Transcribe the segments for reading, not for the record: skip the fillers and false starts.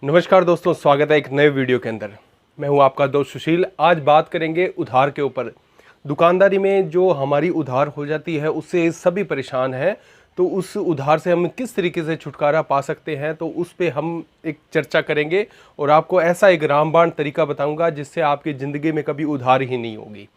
नमस्कार दोस्तों, स्वागत है एक नए वीडियो के अंदर। मैं हूं आपका दोस्त सुशील। आज बात करेंगे उधार के ऊपर। दुकानदारी में जो हमारी उधार हो जाती है उससे सभी परेशान हैं, तो उस उधार से हम किस तरीके से छुटकारा पा सकते हैं, तो उस पे हम एक चर्चा करेंगे और आपको ऐसा एक रामबाण तरीका बताऊंगा जिससे आपकी ज़िंदगी में कभी उधार ही नहीं होगी।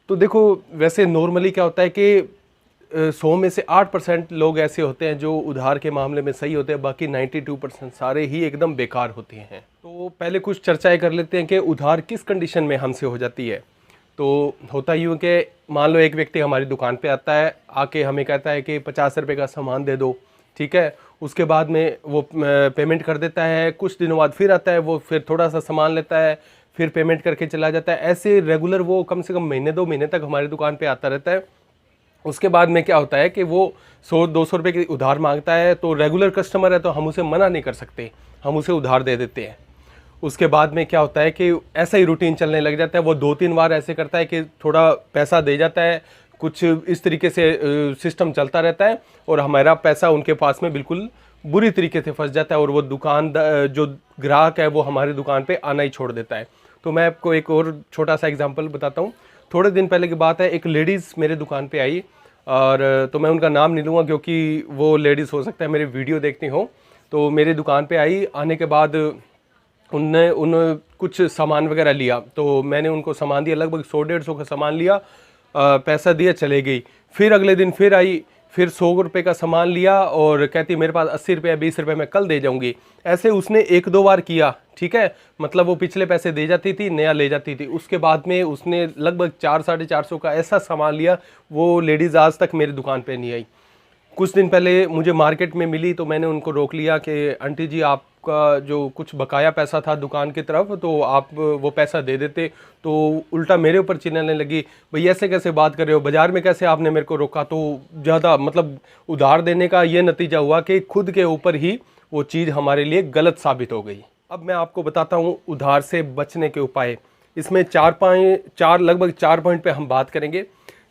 तो देखो, वैसे नॉर्मली क्या होता है कि 100 में से 8% लोग ऐसे होते हैं जो उधार के मामले में सही होते हैं, बाकी 92% सारे ही एकदम बेकार होते हैं। तो पहले कुछ चर्चाएं कर लेते हैं कि उधार किस कंडीशन में हमसे हो जाती है। तो होता यूँ कि मान लो एक व्यक्ति हमारी दुकान पे आता है, आके हमें कहता है कि 50 रुपये का सामान दे दो, ठीक है। उसके बाद में वो पेमेंट कर देता है, कुछ दिनों बाद फिर आता है, वो फिर थोड़ा सा सामान लेता है, फिर पेमेंट करके चला जाता है। ऐसे रेगुलर वो कम से कम महीने 2 महीने तक हमारी दुकान पे आता रहता है। उसके बाद में क्या होता है कि वो 100-200 रुपये की उधार मांगता है, तो रेगुलर कस्टमर है तो हम उसे मना नहीं कर सकते, हम उसे उधार दे देते हैं। उसके बाद में क्या होता है कि ऐसा ही रूटीन चलने लग जाता है। वो 2-3 बार ऐसे करता है कि थोड़ा पैसा दे जाता है, कुछ इस तरीके से सिस्टम चलता रहता है और हमारा पैसा उनके पास में बिल्कुल बुरी तरीके से फंस जाता है और वो जो ग्राहक है वो हमारी दुकान पे आना ही छोड़ देता है। तो मैं आपको एक और छोटा सा एग्जांपल बताता हूँ। थोड़े दिन पहले की बात है, एक लेडीज़ मेरे दुकान पे आई और तो मैं उनका नाम नहीं लूँगा क्योंकि वो लेडीज़ हो सकता है मेरी वीडियो देखती हो। तो मेरी दुकान पे आई, आने के बाद उन कुछ सामान वगैरह लिया, तो मैंने उनको सामान दिया, लगभग 100-150 का सामान लिया, पैसा दिया, चले गई। फिर अगले दिन फिर आई, फिर 100 रुपये का सामान लिया और कहती मेरे पास 80 रुपये 20 रुपये मैं कल दे जाऊंगी। ऐसे उसने 1-2 बार किया, ठीक है। मतलब वो पिछले पैसे दे जाती थी, नया ले जाती थी। उसके बाद में उसने लगभग 400-450 का ऐसा सामान लिया, वो लेडीज़ आज तक मेरी दुकान पे नहीं आई। कुछ दिन पहले मुझे मार्केट में मिली, तो मैंने उनको रोक लिया कि आंटी जी, आपका जो कुछ बकाया पैसा था दुकान की तरफ, तो आप वो पैसा दे देते। तो उल्टा मेरे ऊपर चिल्लाने लगी, भई ऐसे कैसे बात कर रहे हो, बाज़ार में कैसे आपने मेरे को रोका। तो ज़्यादा मतलब उधार देने का ये नतीजा हुआ कि खुद के ऊपर ही वो चीज़ हमारे लिए गलत साबित हो गई। अब मैं आपको बताता हूँ उधार से बचने के उपाय। इसमें लगभग 4 पॉइंट पे हम बात करेंगे।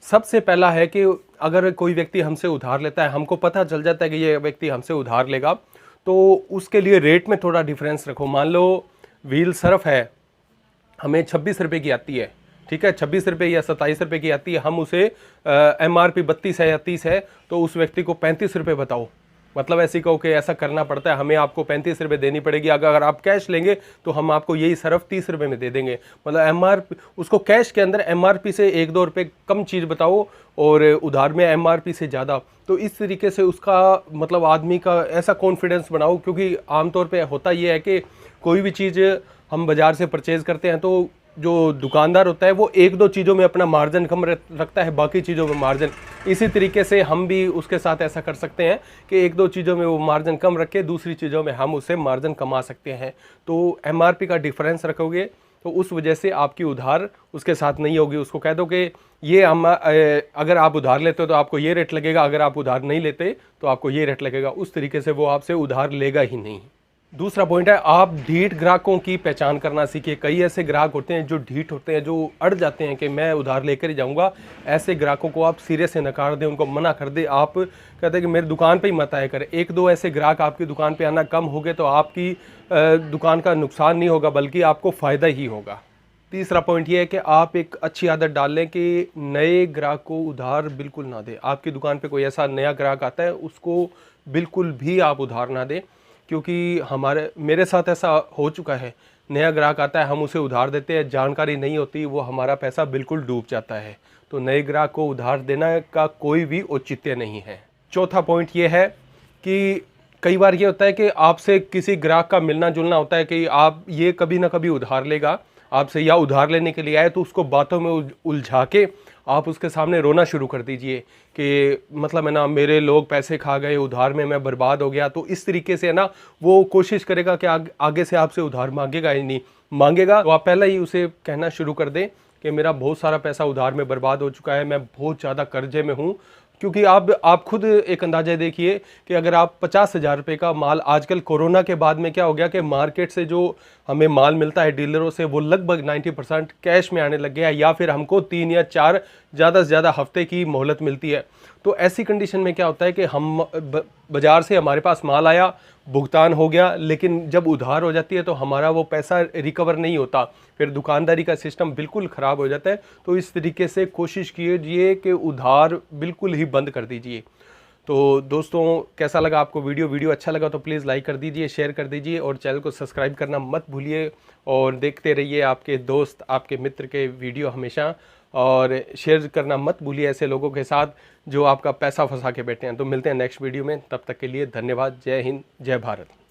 सबसे पहला है कि अगर कोई व्यक्ति हमसे उधार लेता है, हमको पता चल जाता है कि ये व्यक्ति हमसे उधार लेगा, तो उसके लिए रेट में थोड़ा डिफरेंस रखो। मान लो व्हील सर्फ है, हमें 26 रुपये की आती है, ठीक है, 26 रुपये या 27 रुपये की आती है। हम उसे MRP 32 है या 30 है, तो उस व्यक्ति को 35 रुपये बताओ। मतलब ऐसे कहो कि ऐसा करना पड़ता है, हमें आपको 35 रुपये देनी पड़ेगी। अगर आप कैश लेंगे तो हम आपको यही सर्फ 30 रुपये में दे देंगे। मतलब MRP, उसको कैश के अंदर MRP से 1-2 रुपये कम चीज़ बताओ और उधार में MRP से ज़्यादा। तो इस तरीके से उसका मतलब आदमी का ऐसा कॉन्फिडेंस बनाओ, क्योंकि आमतौर पर होता ये है कि कोई भी चीज़ हम बाज़ार से परचेज़ करते हैं तो जो दुकानदार होता है वो 1-2 चीज़ों में अपना मार्जिन कम रखता है, बाकी चीज़ों में मार्जिन। इसी तरीके से हम भी उसके साथ ऐसा कर सकते हैं कि 1-2 चीज़ों में वो मार्जिन कम रखे, दूसरी चीज़ों में हम उससे मार्जिन कमा सकते हैं। तो MRP का डिफरेंस रखोगे तो उस वजह से आपकी उधार उसके साथ नहीं होगी। उसको कह दो कि ये हम अगर आप उधार लेते हो तो आपको ये रेट लगेगा, अगर आप उधार नहीं लेते तो आपको ये रेट लगेगा। उस तरीके से वो आपसे उधार लेगा ही नहीं। दूसरा पॉइंट है, आप ढीठ ग्राहकों की पहचान करना सीखिए। कई ऐसे ग्राहक होते हैं जो ढीठ होते हैं, जो अड़ जाते हैं कि मैं उधार लेकर ही जाऊंगा। ऐसे ग्राहकों को आप सिरे से नकार दें, उनको मना कर दें। आप कहते हैं कि मेरी दुकान पे ही मत आया करें। 1-2 ऐसे ग्राहक आपकी दुकान पे आना कम हो गए तो आपकी दुकान का नुकसान नहीं होगा, बल्कि आपको फ़ायदा ही होगा। तीसरा पॉइंट ये है कि आप एक अच्छी आदत डाल लें कि नए ग्राहक को उधार बिल्कुल ना दें। आपकी दुकान पे कोई ऐसा नया ग्राहक आता है, उसको बिल्कुल भी आप उधार ना दें, क्योंकि मेरे साथ ऐसा हो चुका है। नया ग्राहक आता है, हम उसे उधार देते हैं, जानकारी नहीं होती, वो हमारा पैसा बिल्कुल डूब जाता है। तो नए ग्राहक को उधार देना का कोई भी औचित्य नहीं है। चौथा पॉइंट ये है कि कई बार ये होता है कि आपसे किसी ग्राहक का मिलना जुलना होता है कि आप ये कभी ना कभी उधार लेगा आपसे, या उधार लेने के लिए आए, तो उसको बातों में उलझा के आप उसके सामने रोना शुरू कर दीजिए कि मतलब है ना, मेरे लोग पैसे खा गए, उधार में मैं बर्बाद हो गया। तो इस तरीके से है ना, वो कोशिश करेगा कि आगे से आपसे उधार मांगेगा ही नहीं। मांगेगा तो आप पहले ही उसे कहना शुरू कर दें कि मेरा बहुत सारा पैसा उधार में बर्बाद हो चुका है, मैं बहुत ज़्यादा कर्जे में हूँ। क्योंकि आप खुद एक अंदाज़ा देखिए कि अगर आप 50,000 रुपये का माल, आजकल कोरोना के बाद में क्या हो गया कि मार्केट से जो हमें माल मिलता है डीलरों से वो लगभग 90% कैश में आने लग गया है, या फिर हमको 3 या 4 ज़्यादा से ज़्यादा हफ्ते की मोहलत मिलती है। तो ऐसी कंडीशन में क्या होता है कि हम बाज़ार से हमारे पास माल आया, भुगतान हो गया, लेकिन जब उधार हो जाती है तो हमारा वो पैसा रिकवर नहीं होता, फिर दुकानदारी का सिस्टम बिल्कुल ख़राब हो जाता है। तो इस तरीके से कोशिश कीजिए कि उधार बिल्कुल ही बंद कर दीजिए। तो दोस्तों, कैसा लगा आपको वीडियो अच्छा लगा तो प्लीज़ लाइक कर दीजिए, शेयर कर दीजिए और चैनल को सब्सक्राइब करना मत भूलिए। और देखते रहिए आपके दोस्त, आपके मित्र के वीडियो हमेशा, और शेयर करना मत भूलिए ऐसे लोगों के साथ जो आपका पैसा फंसा के बैठे हैं। तो मिलते हैं नेक्स्ट वीडियो में, तब तक के लिए धन्यवाद। जय हिंद, जय भारत।